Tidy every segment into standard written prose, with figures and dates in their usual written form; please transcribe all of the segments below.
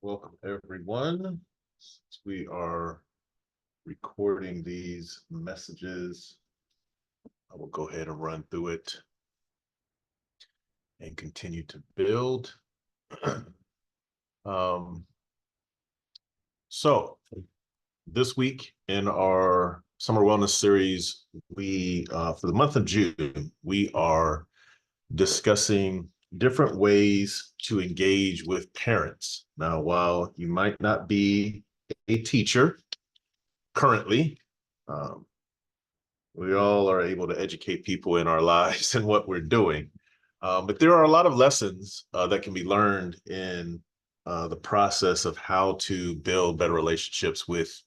Welcome, everyone. We are recording these messages. I will go ahead and run through it and continue to build. So this week in our summer wellness series, we for the month of June, we are discussing different ways to engage with parents. Now, while you might not be a teacher currently, we all are able to educate people in our lives and what we're doing. But there are a lot of lessons that can be learned in the process of how to build better relationships with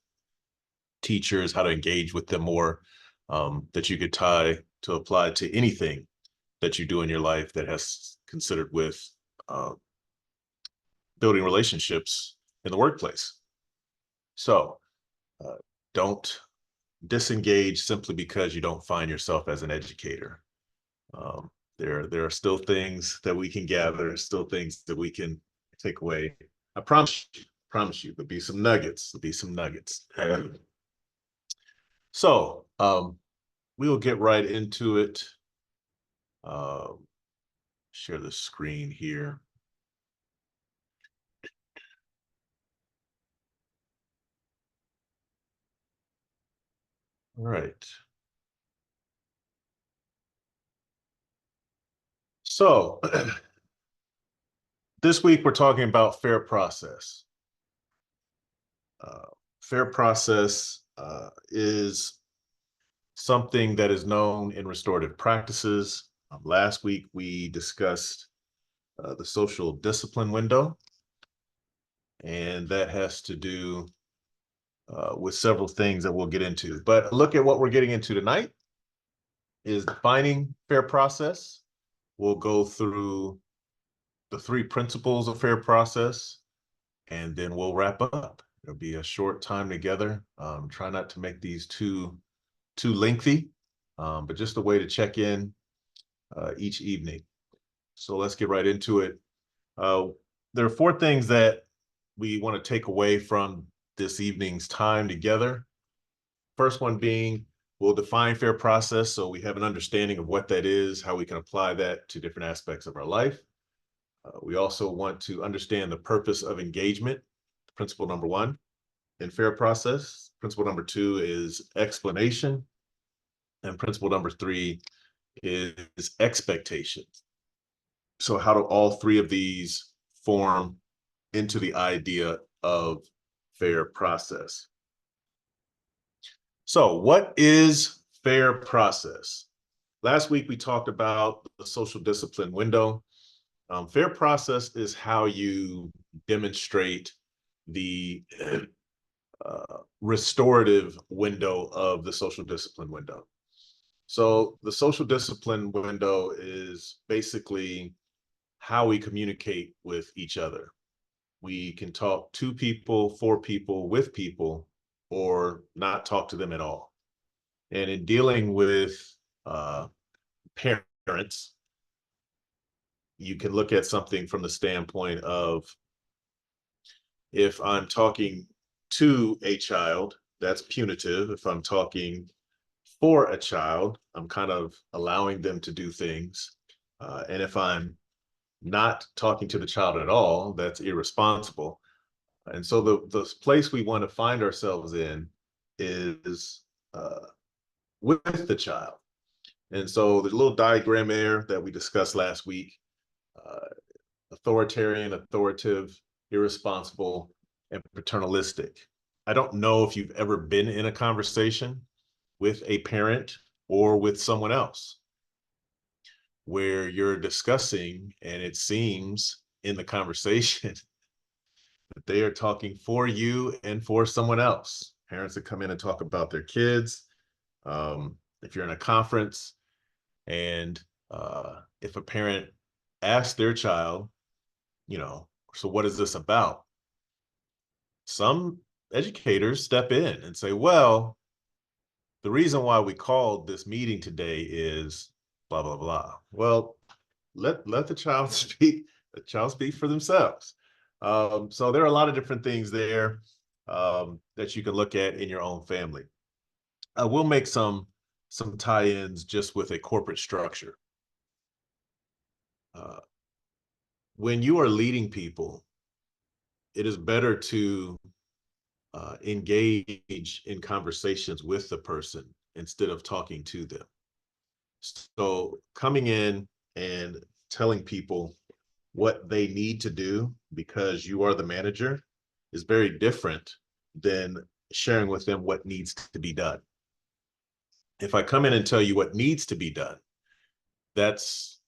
teachers, how to engage with them more, that you could tie to apply to anything that you do in your life that has considered with building relationships in the workplace. So don't disengage simply because you don't find yourself as an educator. There are still things that we can gather, still things that we can take away. I promise you, there'll be some nuggets. There'll be some nuggets. So we will get right into it. Share the screen here. All right. So this week we're talking about fair process. Fair process is something that is known in restorative practices. Last week we discussed the social discipline window, and that has to do with several things that we'll get into. But look at what we're getting into tonight is defining fair process. We'll go through the 3 principles of fair process, and then we'll wrap up. It'll be a short time together. Try not to make these too lengthy, but just a way to check in each evening. So let's get right into it. There are 4 things that we want to take away from this evening's time together. First one being, we'll define fair process so we have an understanding of what that is, how we can apply that to different aspects of our life. We also want to understand the purpose of engagement, principle number 1 in fair process. Principle number 2 is explanation. And principle number 3 is expectation. So how do all 3 of these form into the idea of fair process? So what is fair process? Last week we talked about the social discipline window. Fair process is how you demonstrate the restorative window of the social discipline window. So the social discipline window is basically how we communicate with each other. We can talk to people, for people, with people, or not talk to them at all. And in dealing with parents, you can look at something from the standpoint of, if I'm talking to a child, that's punitive. If I'm talking for a child, I'm kind of allowing them to do things. And if I'm not talking to the child at all, that's irresponsible. And so the place we want to find ourselves in is with the child. And so there's a little diagram there that we discussed last week. Authoritarian, authoritative, irresponsible, and paternalistic. I don't know if you've ever been in a conversation with a parent or with someone else where you're discussing, and it seems in the conversation that they are talking for you and for someone else. Parents that come in and talk about their kids. If you're in a conference and if a parent asks their child, so what is this about? Some educators step in and say, well, the reason why we called this meeting today is blah, blah, blah. Well, let the child speak. The child speak for themselves. So there are a lot of different things there that you can look at in your own family. We'll make some tie-ins just with a corporate structure. Uh, when you are leading people, it is better to engage in conversations with the person instead of talking to them. So coming in and telling people what they need to do because you are the manager is very different than sharing with them what needs to be done. If I come in and tell you what needs to be done, that's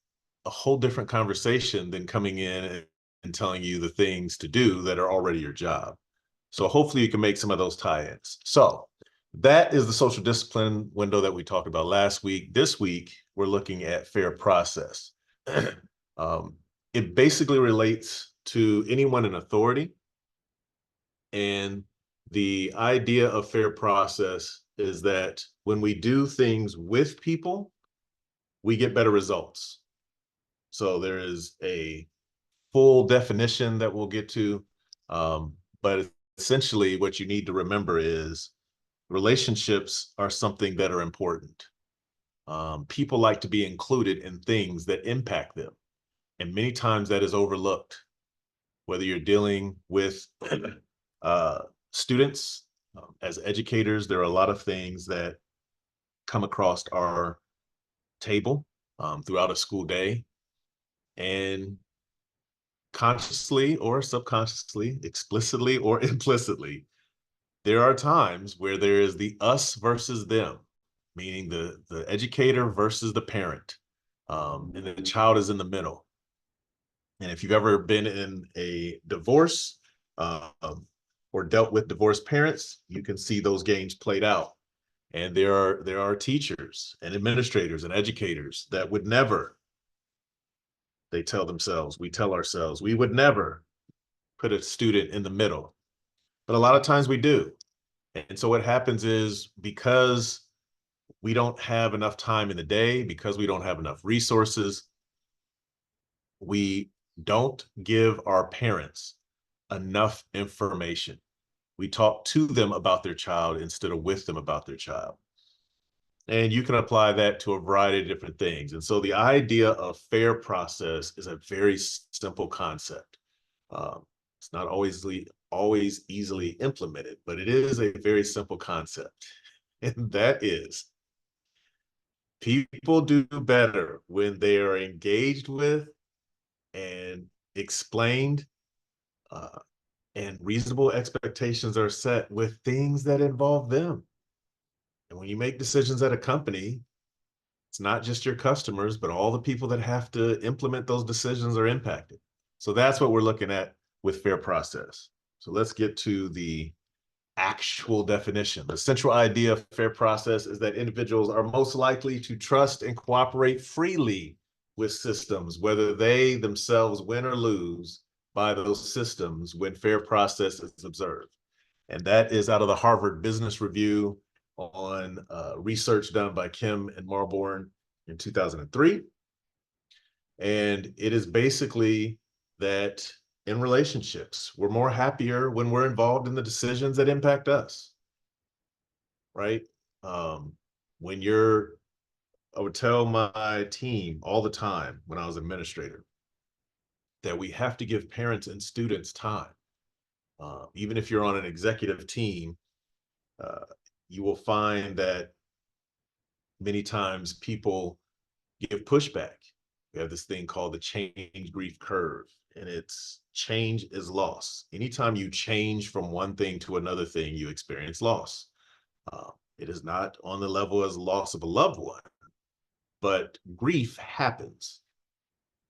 a whole different conversation than coming in and telling you the things to do that are already your job. So hopefully you can make some of those tie-ins. So that is the social discipline window that we talked about last week. This week, we're looking at fair process. um, it basically relates to anyone in authority. And the idea of fair process is that when we do things with people, we get better results. So there is a full definition that we'll get to. But essentially, what you need to remember is relationships are something that are important. People like to be included in things that impact them. And many times that is overlooked, whether you're dealing with uh, students, as educators, there are a lot of things that come across our table throughout a school day. And consciously or subconsciously, explicitly or implicitly, there are times where there is the us versus them, meaning the educator versus the parent, and the child is in the middle. And if you've ever been in a divorce or dealt with divorced parents, you can see those games played out. And there are teachers and administrators and educators that would never, they tell themselves, we tell ourselves, we would never put a student in the middle. But a lot of times we do. And so what happens is because we don't have enough time in the day, because we don't have enough resources, we don't give our parents enough information. We talk to them about their child instead of with them about their child. And you can apply that to a variety of different things. And so the idea of fair process is a very simple concept. It's not always easily implemented, but it is a very simple concept. And that is people do better when they are engaged with and explained, uh, and reasonable expectations are set with things that involve them. And when you make decisions at a company, it's not just your customers, but all the people that have to implement those decisions are impacted. So that's what we're looking at with fair process. So let's get to the actual definition. The central idea of fair process is that individuals are most likely to trust and cooperate freely with systems, whether they themselves win or lose by those systems when fair process is observed. And that is out of the Harvard Business Review on research done by Kim and Marborn in 2003. And it is basically that in relationships, we're more happier when we're involved in the decisions that impact us, right? Um, when you're, I would tell my team all the time when I was administrator that we have to give parents and students time. Even if you're on an executive team, uh, you will find that many times people give pushback. We have this thing called the change grief curve, and it's change is loss. Anytime you change from one thing to another thing, you experience loss. It is not on the level as loss of a loved one, but grief happens.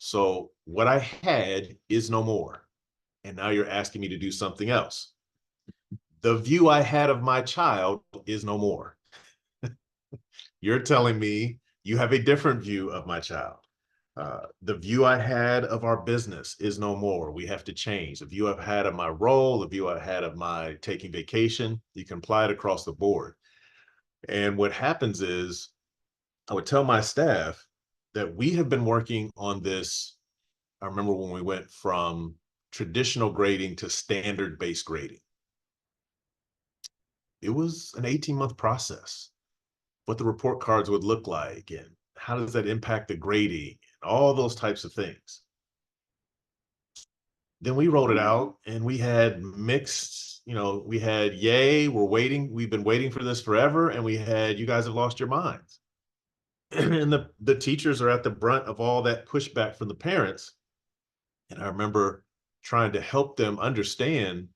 So what I had is no more. And now you're asking me to do something else. The view I had of my child is no more. You're telling me you have a different view of my child. The view I had of our business is no more. We have to change. The view I've had of my role, the view I had of my taking vacation, you can apply it across the board. And what happens is I would tell my staff that we have been working on this. I remember when we went from traditional grading to standard-based grading. It was an 18-month process. What the report cards would look like, and how does that impact the grading, and all those types of things. Then we rolled it out and we had mixed, we had, yay, we've been waiting for this forever, and we had, you guys have lost your minds. And the teachers are at the brunt of all that pushback from the parents. And I remember trying to help them understand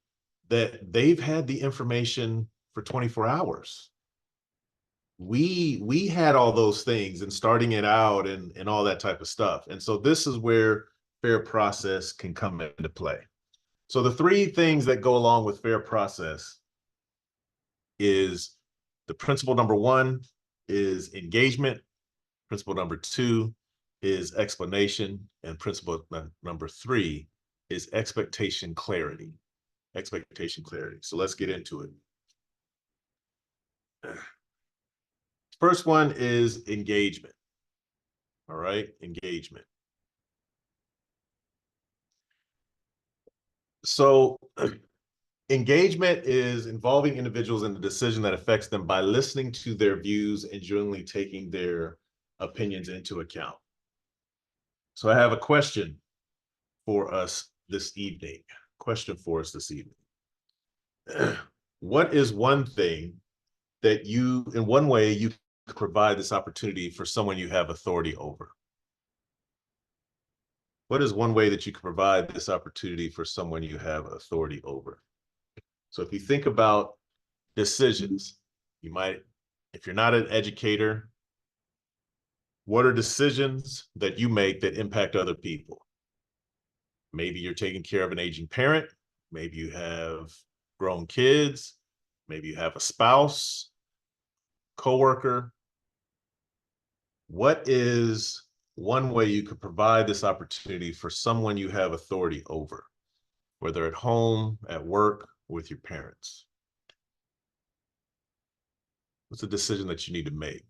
that they've had the information for 24 hours. We had all those things and starting it out and all that type of stuff. And so this is where fair process can come into play. So the three things that go along with fair process is the principle number one is engagement. Principle number two is explanation. And principle number three is expectation clarity. Expectation clarity. So let's get into it. First one is engagement. All right, engagement. So engagement is involving individuals in the decision that affects them by listening to their views and genuinely taking their opinions into account. So I have a question for us this evening. What is one thing that in one way, you could provide this opportunity for someone you have authority over? What is one way that you could provide this opportunity for someone you have authority over? So if you think about decisions, you might, if you're not an educator, what are decisions that you make that impact other people? Maybe you're taking care of an aging parent. Maybe you have grown kids. Maybe you have a spouse, coworker. What is one way you could provide this opportunity for someone you have authority over, whether at home, at work, with your parents? What's a decision that you need to make?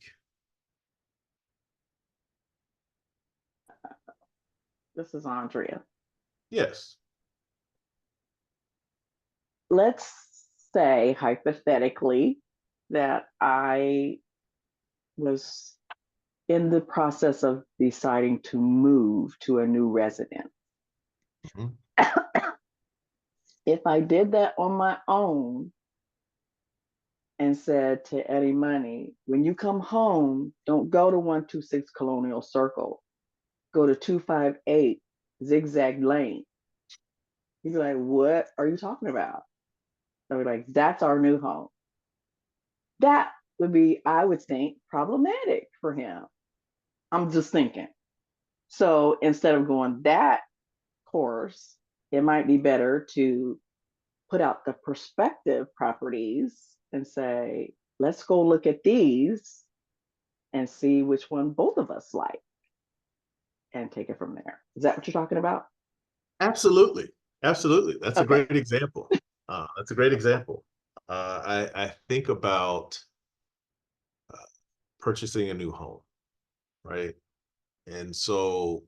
This is Andrea. Yes. Let's say hypothetically that I was in the process of deciding to move to a new residence. Mhm. If I did that on my own and said to Eddie Money, when you come home, don't go to 126 Colonial Circle, go to 258 Zigzag Lane. He'd be like, what are you talking about? I'd be like, that's our new home. That would be, I would think, problematic for him. I'm just thinking. So instead of going that course, it might be better to put out the prospective properties and say, let's go look at these and see which one both of us like and take it from there. Is that what you're talking about? Absolutely. Absolutely. That's a Okay. great example. That's a great example. I think about purchasing a new home, right? And so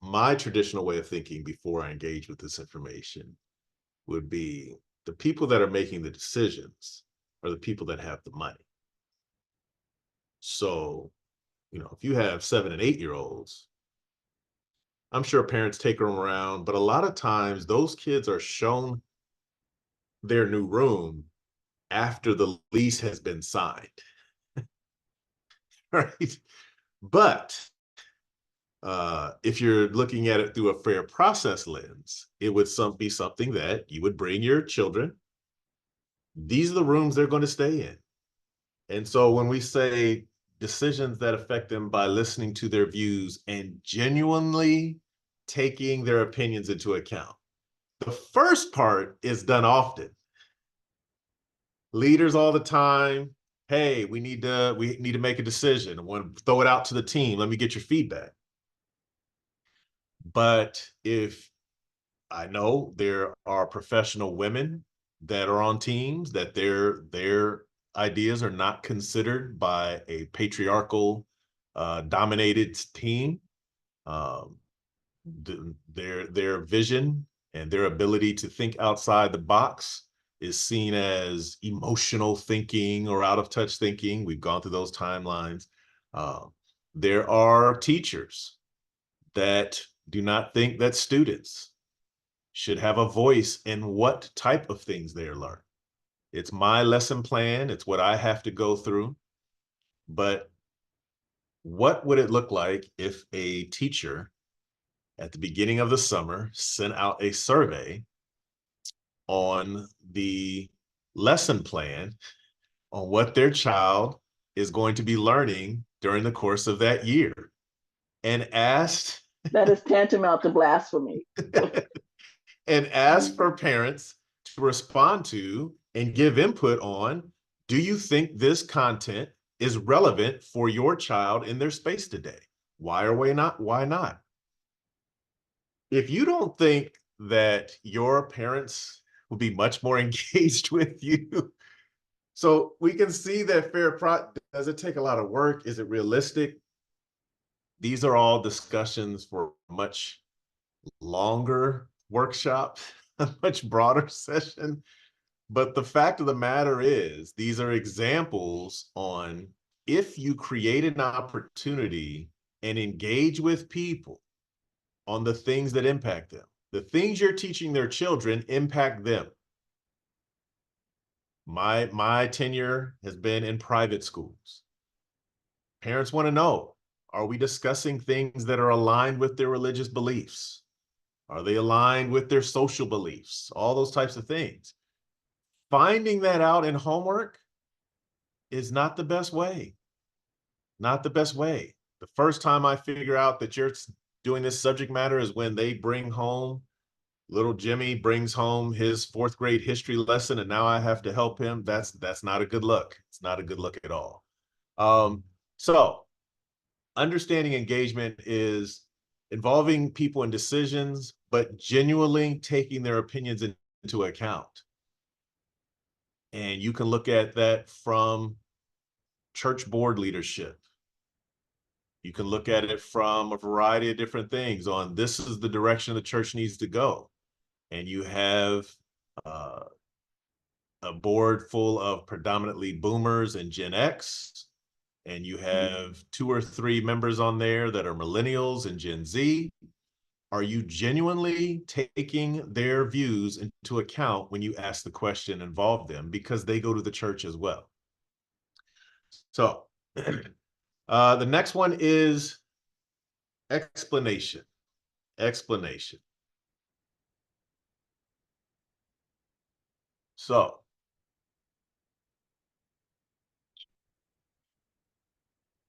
my traditional way of thinking before I engage with this information would be the people that are making the decisions are the people that have the money. So, if you have 7 and 8-year-olds, I'm sure parents take them around, but a lot of times those kids are shown their new room after the lease has been signed, right? But if you're looking at it through a fair process lens, it would be something that you would bring your children. These are the rooms they're going to stay in. And so when we say decisions that affect them by listening to their views and genuinely taking their opinions into account, the first part is done often. Leaders all the time, hey, we need to make a decision. I want to throw it out to the team. Let me get your feedback. But if I know there are professional women that are on teams that their ideas are not considered by a patriarchal dominated team. Their vision and their ability to think outside the box is seen as emotional thinking or out of touch thinking. We've gone through those timelines. Uh, there are teachers that do not think that students should have a voice in what type of things they're learning. It's my lesson plan, it's what I have to go through. But what would it look like if a teacher at the beginning of the summer sent out a survey on the lesson plan on what their child is going to be learning during the course of that year and asked That is tantamount to blasphemy. and asked for parents to respond to and give input on, do you think this content is relevant for your child in their space today? Why or why not? Why not? If you don't think that your parents will be much more engaged with you, so we can see that does it take a lot of work? Is it realistic? These are all discussions for much longer workshop, a much broader session. But the fact of the matter is, these are examples on if you create an opportunity and engage with people on the things that impact them. The things you're teaching their children impact them. My tenure has been in private schools. Parents want to know, are we discussing things that are aligned with their religious beliefs? Are they aligned with their social beliefs? All those types of things. Finding that out in homework is not the best way. Not the best way. The first time I figure out that you're doing this subject matter is when they bring home, little Jimmy brings home his fourth grade history lesson, and now I have to help him. That's not a good look. It's not a good look at all. So understanding engagement is involving people in decisions, but genuinely taking their opinions into account. And you can look at that from church board leadership. You can look at it from a variety of different things on this is the direction the church needs to go. And you have uh, a board full of predominantly boomers and Gen X, and you have 2 or 3 members on there that are millennials and Gen Z. Are you genuinely taking their views into account when you ask the question, involve them, because they go to the church as well? So the next one is explanation. Explanation. So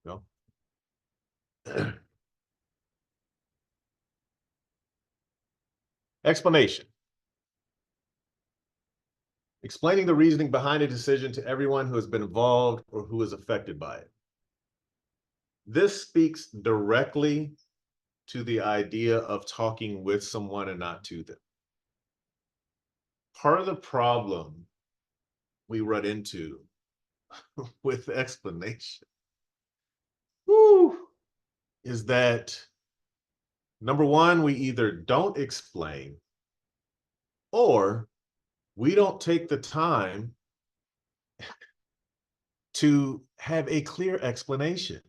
you know, explanation. Explaining the reasoning behind a decision to everyone who has been involved or who is affected by it. This speaks directly to the idea of talking with someone and not to them. Part of the problem we run into with explanation is that number one, we either don't explain or we don't take the time to have a clear explanation.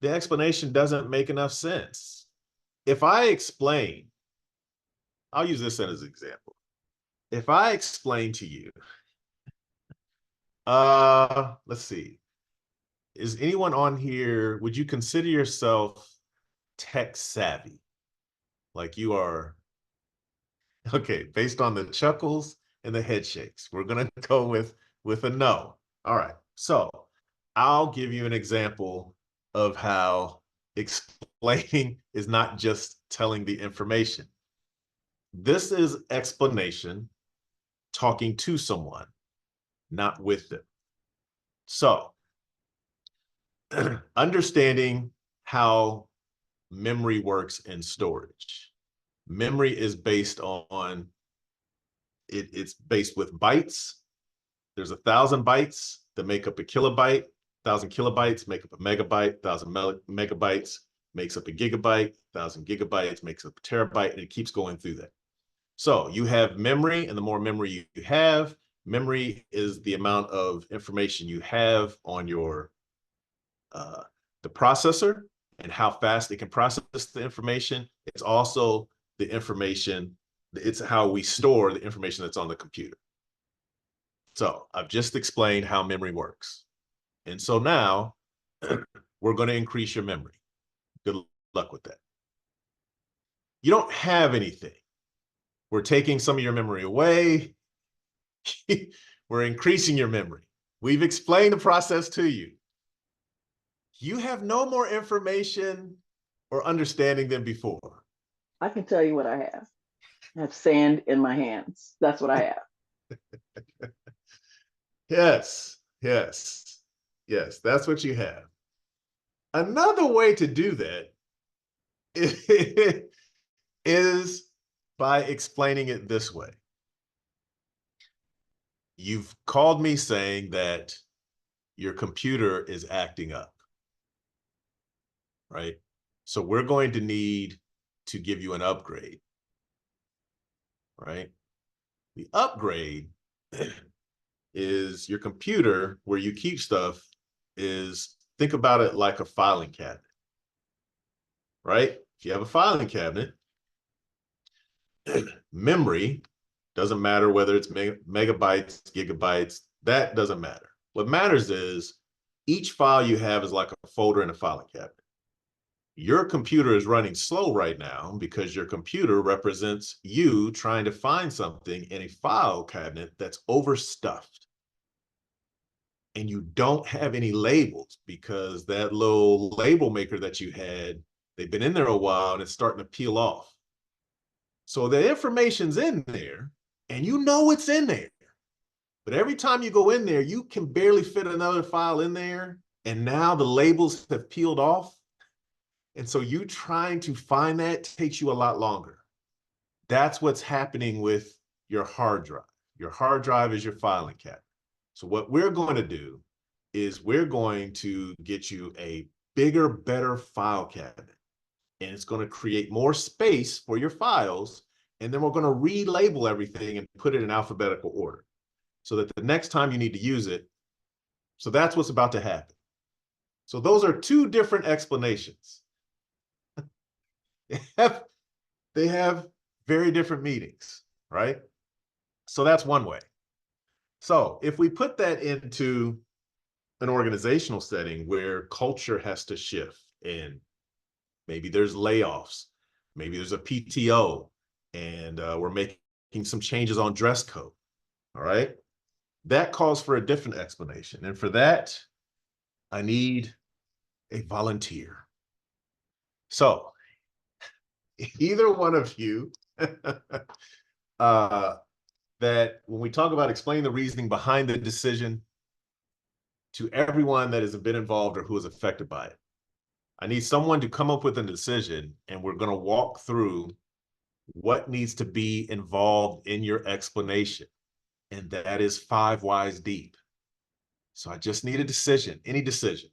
The explanation doesn't make enough sense. If I explain, I'll use this as an example. If I explain to you, let's see, is anyone on here, would you consider yourself tech savvy? Like you are, okay, based on the chuckles and the head shakes, we're gonna go with a no. All right, so I'll give you an example of how explaining is not just telling the information. This is explanation talking to someone, not with them. So understanding how memory works in storage. Memory is based on it's based with bytes. There's 1,000 bytes that make up a kilobyte. 1,000 kilobytes make up a megabyte. 1,000 megabytes makes up a gigabyte, 1,000 gigabytes makes up a terabyte, and it keeps going through that. So you have memory, and the more memory you have, memory is the amount of information you have on your uh, the processor and how fast it can process the information. It's also the information, it's how we store the information that's on the computer. So I've just explained how memory works. And so now we're going to increase your memory. Good luck with that. You don't have anything. We're taking some of your memory away. We're increasing your memory. We've explained the process to you. You have no more information or understanding than before. I can tell you what I have. I have sand in my hands. That's what I have. Yes, yes, yes, that's what you have. Another way to do that is by explaining it this way. You've called me saying that your computer is acting up, right? So we're going to need to give you an upgrade, right? The upgrade is your computer where you keep stuff is, think about it like a filing cabinet, right? If you have a filing cabinet, memory doesn't matter whether it's megabytes, gigabytes, that doesn't matter. What matters is each file you have is like a folder in a filing cabinet. Your computer is running slow right now because your computer represents you trying to find something in a file cabinet that's overstuffed. And you don't have any labels because that little label maker that you had, they've been in there a while and it's starting to peel off. So the information's in there and you know it's in there. But every time you go in there, you can barely fit another file in there. And now the labels have peeled off. And so you trying to find that takes you a lot longer. That's what's happening with your hard drive. Your hard drive is your filing cabinet. So what we're going to do is we're going to get you a bigger, better file cabinet. And it's going to create more space for your files. And then we're going to relabel everything and put it in alphabetical order so that the next time you need to use it. So that's what's about to happen. So those are two different explanations. They have very different meanings, right? So that's one way. So if we put that into an organizational setting where culture has to shift and maybe there's layoffs, maybe there's a PTO, and we're making some changes on dress code, all right? That calls for a different explanation. And for that, I need a volunteer. So either one of you that when we talk about explaining the reasoning behind the decision to everyone that has been involved or who is affected by it, I need someone to come up with a decision, and we're going to walk through what needs to be involved in your explanation. And that is 5 whys deep. So I just need a decision, any decision.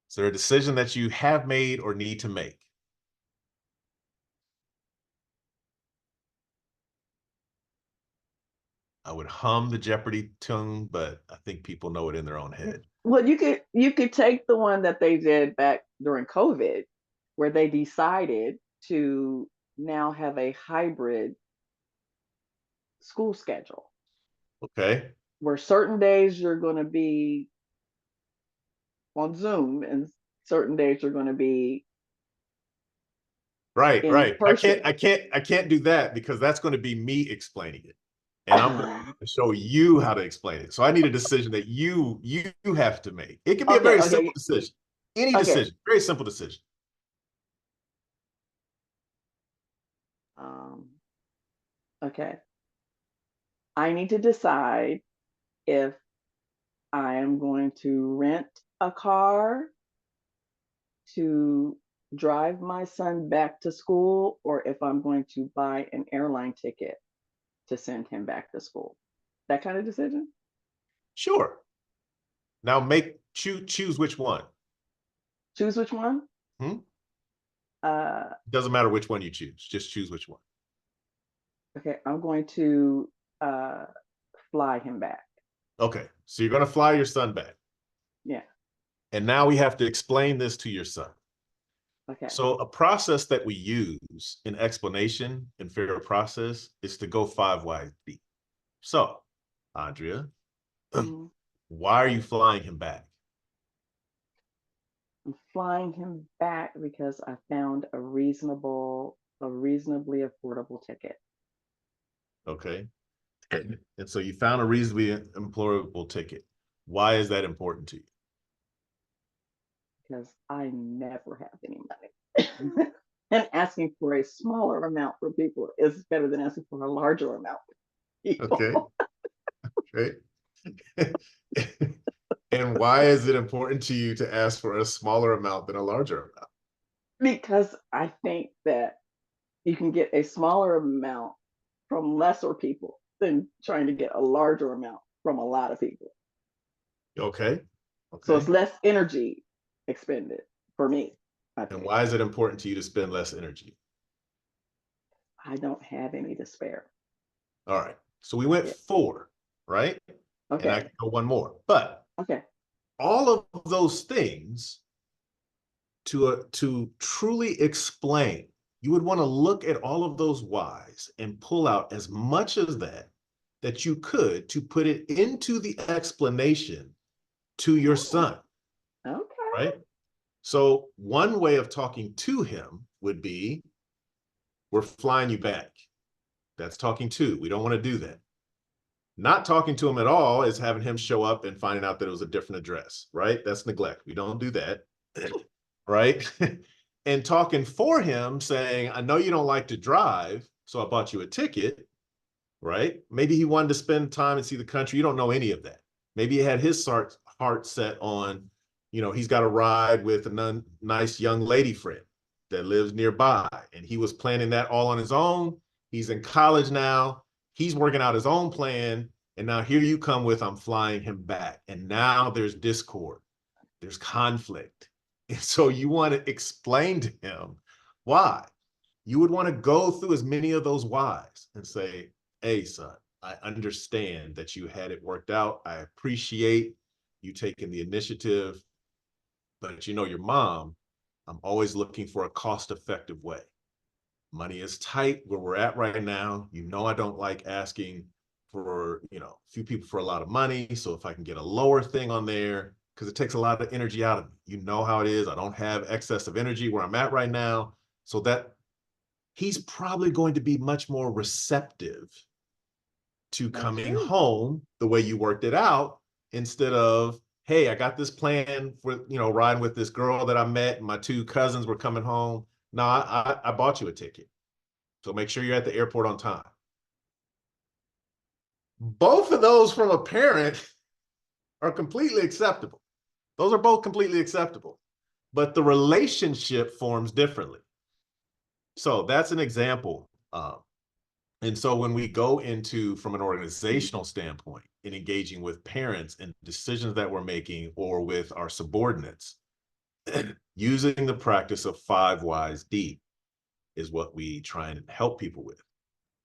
Is there a decision that you have made or need to make? I would hum the Jeopardy tune, but I think people know it in their own head. Well, you could take the one that they did back during COVID, where they decided to now have a hybrid school schedule, Okay. where certain days you're going to be on Zoom and certain days you're going to be Right, in right. person. I can't do that because that's going to be me explaining it. And I'm going to show you how to explain it. So I need a decision that you have to make. It can be a Okay, very simple okay, decision. Any okay. decision, very simple decision. Um, okay. I need to decide if I am going to rent a car to drive my son back to school or if I'm going to buy an airline ticket to send him back to school. That kind of decision? Sure. Now choose which one. Choose which one? Hmm? Uh, Doesn't matter which one you choose. Just choose which one. okay, I'm going to uh, fly him back. Okay. So you're going to fly your son back. Yeah. And now we have to explain this to your son. Okay. So a process that we use in explanation and fair process is to go 5 whys deep. So, Andrea, Mhm. why are you flying him back? I'm flying him back because I found a reasonably affordable ticket Okay. And so you found a reasonably employable ticket. Why is that important to you? because I never have any money. And asking for a smaller amount for people is better than asking for a larger amount for Okay. people. Okay. And why is it important to you to ask for a smaller amount than a larger amount? Because I think that you can get a smaller amount from lesser people than trying to get a larger amount from a lot of people. Okay. So it's Okay. less energy expended for me, I And think. why is it important to you to spend less energy? I don't have any to spare. All right. So we went Yeah. 4, right? And I Okay. can go one more. But Okay. all of those things to truly explain, you would want to look at all of those whys and pull out as much as that you could to put it into the explanation to your Oh, son, okay. right? So one way of talking to him would be, we're flying you back. That's talking to. We don't want to do that. Not talking to him at all is having him show up and finding out that it was a different address, right? That's neglect. We don't do that, right? And talking for him, saying, I know you don't like to drive, so I bought you a ticket, right? Maybe he wanted to spend time and see the country. You don't know any of that. Maybe he had his heart set on, he's got a ride with a nice young lady friend that lives nearby. And he was planning that all on his own. He's in college now. He's working out his own plan. And now here you come with, I'm flying him back. And now there's discord, there's conflict. And so you want to explain to him why. You would want to go through as many of those whys and say, hey, son, I understand that you had it worked out. I appreciate you taking the initiative, but your mom, I'm always looking for a cost effective way. Money is tight where we're at right now. I don't like asking for, a few people for a lot of money. So if I can get a lower thing on there, because it takes a lot of energy out of me. You know how it is. I don't have excess of energy where I'm at right now. So that he's probably going to be much more receptive to That's coming true. home the way you worked it out, instead of, hey, I got this plan for, riding with this girl that I met, and my 2 cousins were coming home. No, I bought you a ticket. So make sure you're at the airport on time. Both of those from a parent are completely acceptable. Those are both completely acceptable, but the relationship forms differently. So that's an example. And so when we go into, from an organizational standpoint, in engaging with parents and decisions that we're making or with our subordinates, using the practice of 5 whys deep is what we try and help people with.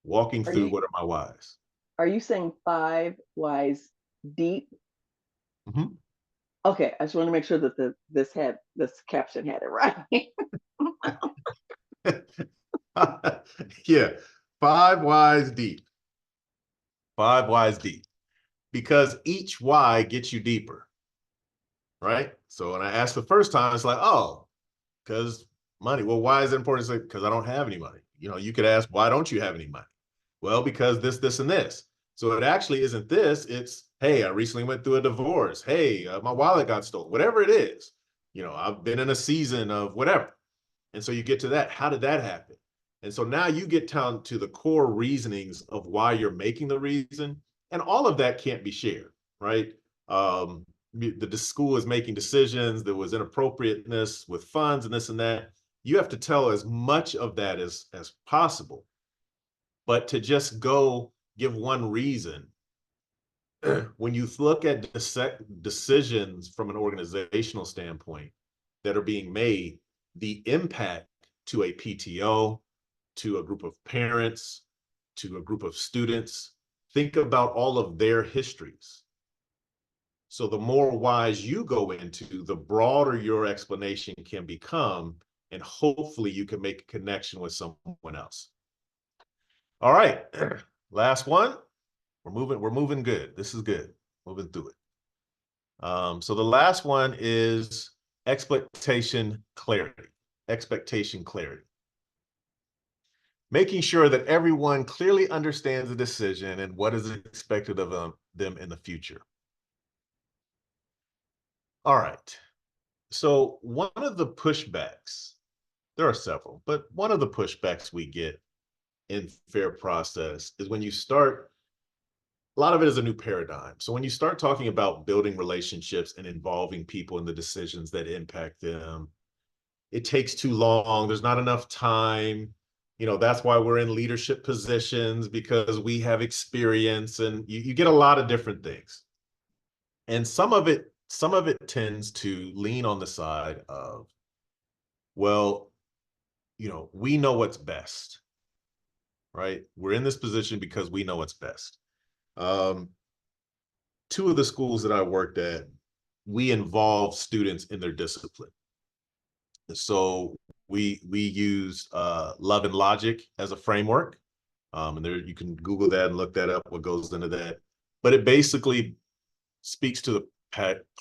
Walking Are through, you what are my whys? are you saying 5 whys deep? Mhm. Okay, I just want to make sure that this caption had it right. Yeah, 5 whys deep. 5 whys deep. Because each why gets you deeper, right? So when I asked the first time, it's like, oh, because money. Well, why is it important? It's like, because I don't have any money. You could ask, why don't you have any money? Well, because this, and this. So it actually isn't this. It's, hey, I recently went through a divorce. Hey, my wallet got stolen. Whatever it is, I've been in a season of whatever. And so you get to that. How did that happen? And so now you get down to the core reasonings of why you're making the reason. And all of that can't be shared, right? The school is making decisions. There was inappropriateness with funds and this and that. You have to tell as much of that as possible. But to just go give one reason, when you look at decisions from an organizational standpoint that are being made, the impact to a PTO, to a group of parents, to a group of students. Think about all of their histories. So the more wise you go into, the broader your explanation can become, and hopefully you can make a connection with someone else. All right, last one. We're moving good. This is good. Moving through it. So the last one is expectation clarity. Expectation clarity. Making sure that everyone clearly understands the decision and what is expected of them in the future. All right. So one of the pushbacks, there are several, but one of the pushbacks we get in fair process is when you start, a lot of it is a new paradigm. So when you start talking about building relationships and involving people in the decisions that impact them, it takes too long. There's not enough time. That's why we're in leadership positions, because we have experience, and you get a lot of different things. And some of it tends to lean on the side of, well, we know what's best, right? We're in this position because we know what's best. Um, Two of the schools that I worked at, we involved students in their discipline. So we use love and logic as a framework. And there, you can Google that and look that up, what goes into that. But it basically speaks to the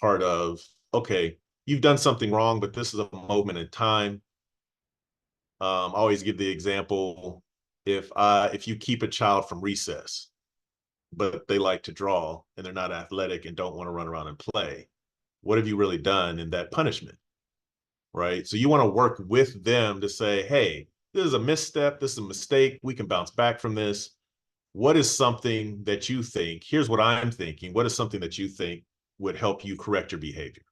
part of, okay, you've done something wrong, but this is a moment in time. I always give the example, if you keep a child from recess, but they like to draw and they're not athletic and don't want to run around and play, what have you really done in that punishment? Right? So you want to work with them to say, hey, this is a misstep, this is a mistake, we can bounce back from this. What is something that you think, here's what I'm thinking, what is something that you think would help you correct your behavior?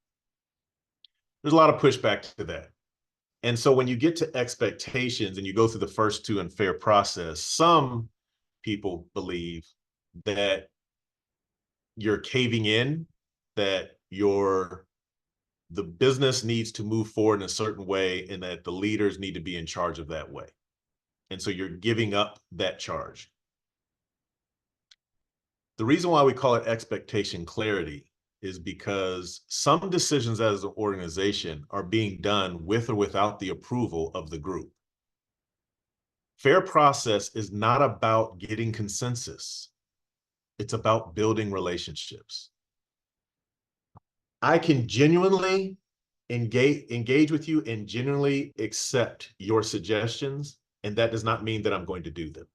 There's a lot of pushback to that. And so when you get to expectations and you go through the first two in fair process, some people believe that you're caving in, that the business needs to move forward in a certain way, and that the leaders need to be in charge of that way. And so you're giving up that charge. The reason why we call it expectation clarity is because some decisions as an organization are being done with or without the approval of the group. Fair process is not about getting consensus. It's about building relationships. I can genuinely engage with you and genuinely accept your suggestions, and that does not mean that I'm going to do them.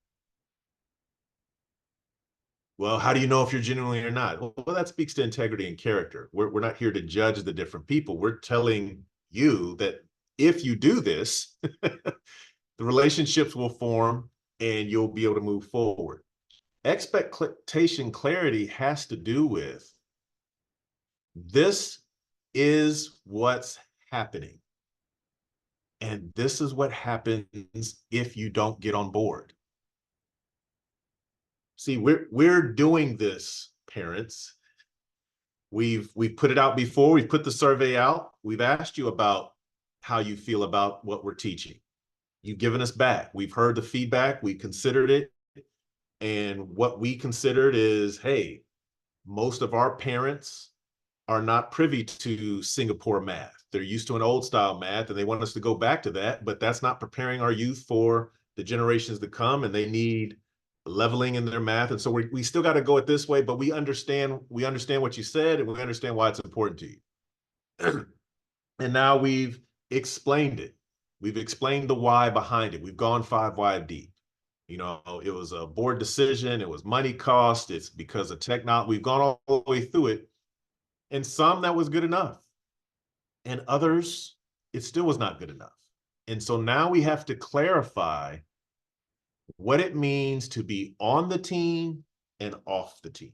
Well, how do you know if you're genuinely or not? Well, that speaks to integrity and character. We're not here to judge the different people. We're telling you that if you do this, the relationships will form and you'll be able to move forward. Expectation clarity has to do with, this is what's happening. And this is what happens if you don't get on board. See, we're doing this, parents. We've put it out before. We've put the survey out. We've asked you about how you feel about what we're teaching. You've given us back. We've heard the feedback. We considered it. And what we considered is, hey, most of our parents are not privy to Singapore math. They're used to an old style math and they want us to go back to that, but that's not preparing our youth for the generations to come, and they need leveling in their math. And so we still got to go it this way, but we understand what you said, and we understand why it's important to you. And now we've explained it. We've explained the why behind it. We've gone 5 why deep. It was a board decision. It was money cost. It's because of technology. We've gone all the way through it. And some that was good enough. And others, it still was not good enough. And so now we have to clarify what it means to be on the team and off the team.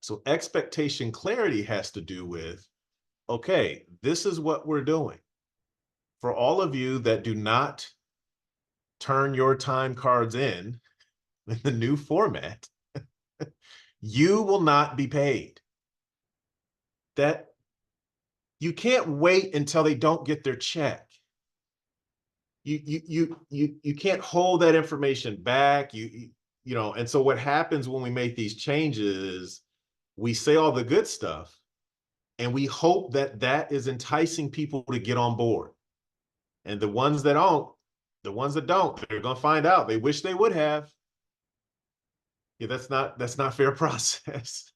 So expectation clarity has to do with, okay, this is what we're doing. For all of you that do not turn your time cards in the new format, you will not be paid. That you can't wait until they don't get their check. you can't hold that information back. You know, and so what happens when we make these changes, we say all the good stuff and we hope that that is enticing people to get on board. And the ones that don't, they're going to find out they wish they would have. Yeah, that's not fair process.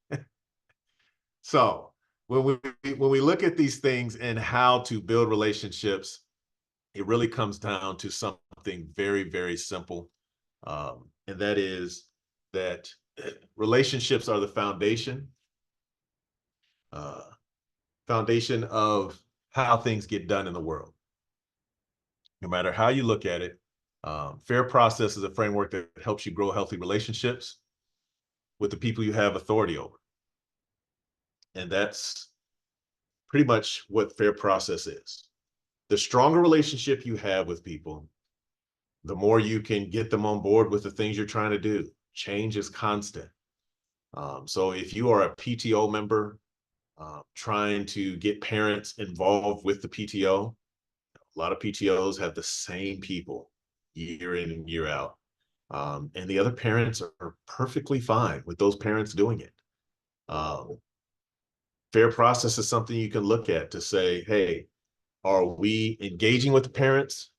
So when we look at these things and how to build relationships, it really comes down to something very, very simple. And that is that relationships are the uh, foundation of how things get done in the world. No matter how you look at it, fair process is a framework that helps you grow healthy relationships with the people you have authority over. And that's pretty much what fair process is. The stronger relationship you have with people, the more you can get them on board with the things you're trying to do. Change is constant. So if you are a PTO member trying to get parents involved with the PTO, a lot of PTOs have the same people year in and year out. And the other parents are perfectly fine with those parents doing it. Um, Fair process is something you can look at to say, hey, are we engaging with the parents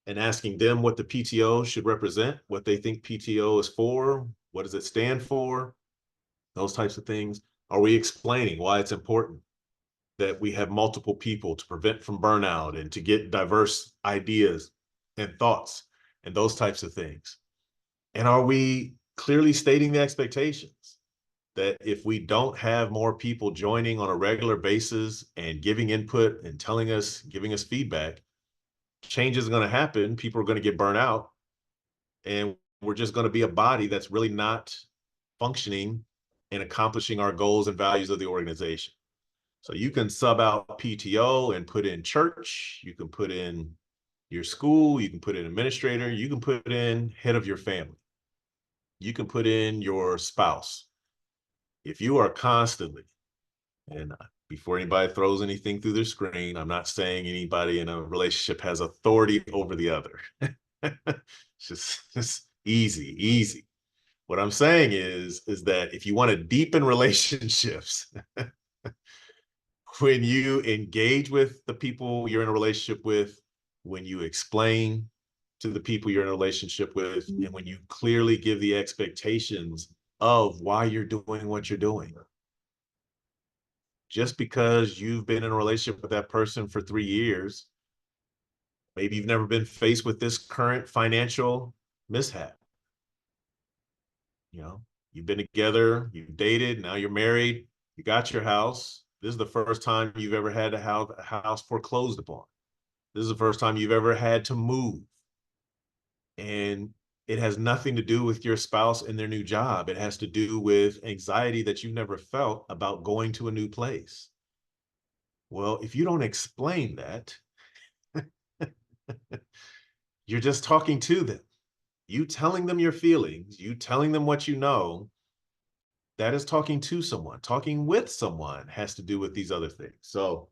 and asking them what the PTO should represent, what they think PTO is for, what does it stand for, those types of things? Are we explaining why it's important that we have multiple people to prevent from burnout and to get diverse ideas and thoughts and those types of things? And are we clearly stating the expectations that if we don't have more people joining on a regular basis and giving input and telling us, giving us feedback, change is going to happen. People are going to get burnt out, and we're just going to be a body that's really not functioning and accomplishing our goals and values of the organization. So you can sub out PTO and put in church, you can put in your school, you can put in administrator, you can put in head of your family, you can put in your spouse. If you are constantly, and before anybody throws anything through their screen, I'm not saying anybody in a relationship has authority over the other. It's just easy, easy. What I'm saying is that if you want to deepen relationships, when you engage with the people you're in a relationship with, when you explain to the people you're in a relationship with, and when you clearly give the expectations of why you're doing what you're doing. Just because you've been in a relationship with that person for 3 years, maybe you've never been faced with this current financial mishap. You know, you've been together, you've dated, now you're married, you got your house. This is the first time you've ever had to have a house foreclosed upon. This is the first time you've ever had to move. And it has nothing to do with your spouse and their new job. It has to do with anxiety that you've never felt about going to a new place. Well, if you don't explain that, you're just talking to them. You telling them your feelings, you telling them what you know, that is talking to someone. Talking with someone has to do with these other things. So,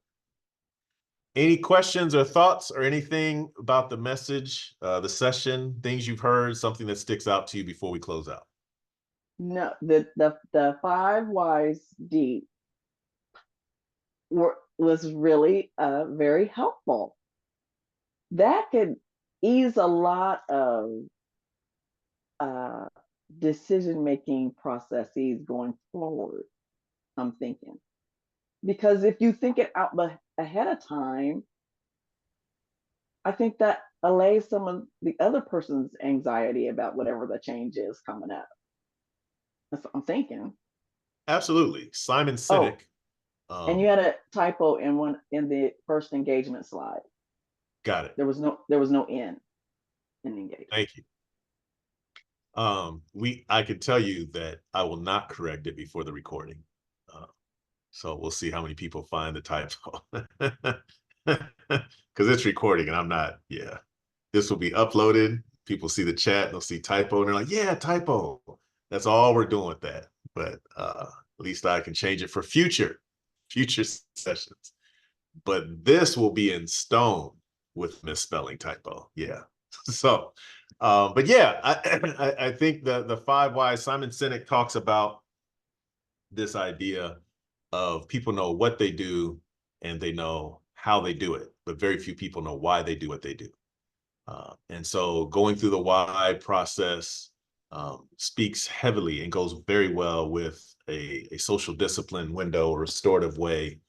any questions or thoughts or anything about the message, the session, things you've heard, something that sticks out to you before we close out? No, the five whys deep was really very helpful. That could ease a lot of uh, decision making processes going forward. I'm thinking because if you think it out ahead of time, I think that allays some of the other person's anxiety about whatever the change is coming up. That's what I'm thinking. Absolutely. Simon Oh, Sinek, and you um, had a typo in the first engagement slide. got it. There was no N in engagement. Thank you. I can tell you that I will not correct it before the recording. Uh, so we'll see how many people find the typo. Because it's recording and I'm not, yeah. This will be uploaded. People see the chat, they'll see typo, and they're like, yeah, typo. That's all we're doing with that. But at least I can change it for future sessions. But this will be in stone. with misspelling typo. Yeah. So, but yeah, I think the five whys, Simon Sinek talks about this idea of people know what they do and they know how they do it, but very few people know why they do what they do. And so going through the why process speaks heavily and goes very well with a social discipline window or restorative way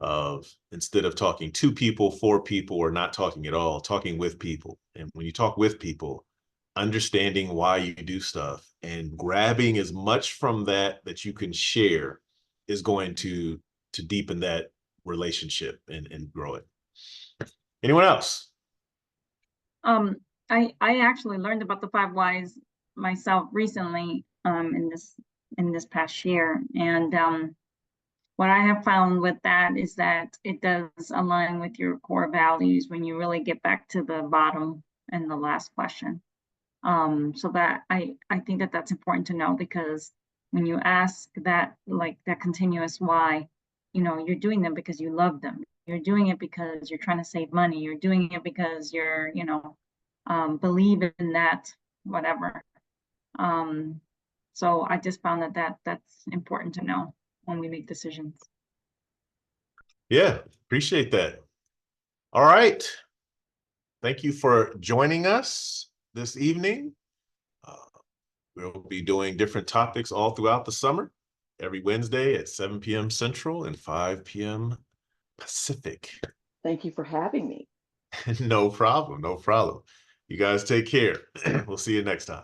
of, instead of talking to people, for people, or not talking at all, talking with people. And when you talk with people, understanding why you do stuff and grabbing as much from that that you can share is going to deepen that relationship and grow it. Anyone else? Um, I actually learned about the five whys myself recently, in this past year, and what I have found with that is that it does align with your core values when you really get back to the bottom and the last question. So that I think that that's important to know, because when you ask that, like that continuous why, you're doing them because you love them. You're doing it because you're trying to save money. You're doing it because you're, believe in that, whatever. Um, so I just found that's important to know when we make decisions. Yeah, appreciate that. All right. Thank you for joining us this evening. Uh, we'll be doing different topics all throughout the summer, every Wednesday at 7 p.m. Central and 5 p.m. Pacific. Thank you for having me. No problem. No problem. You guys take care. We'll see you next time.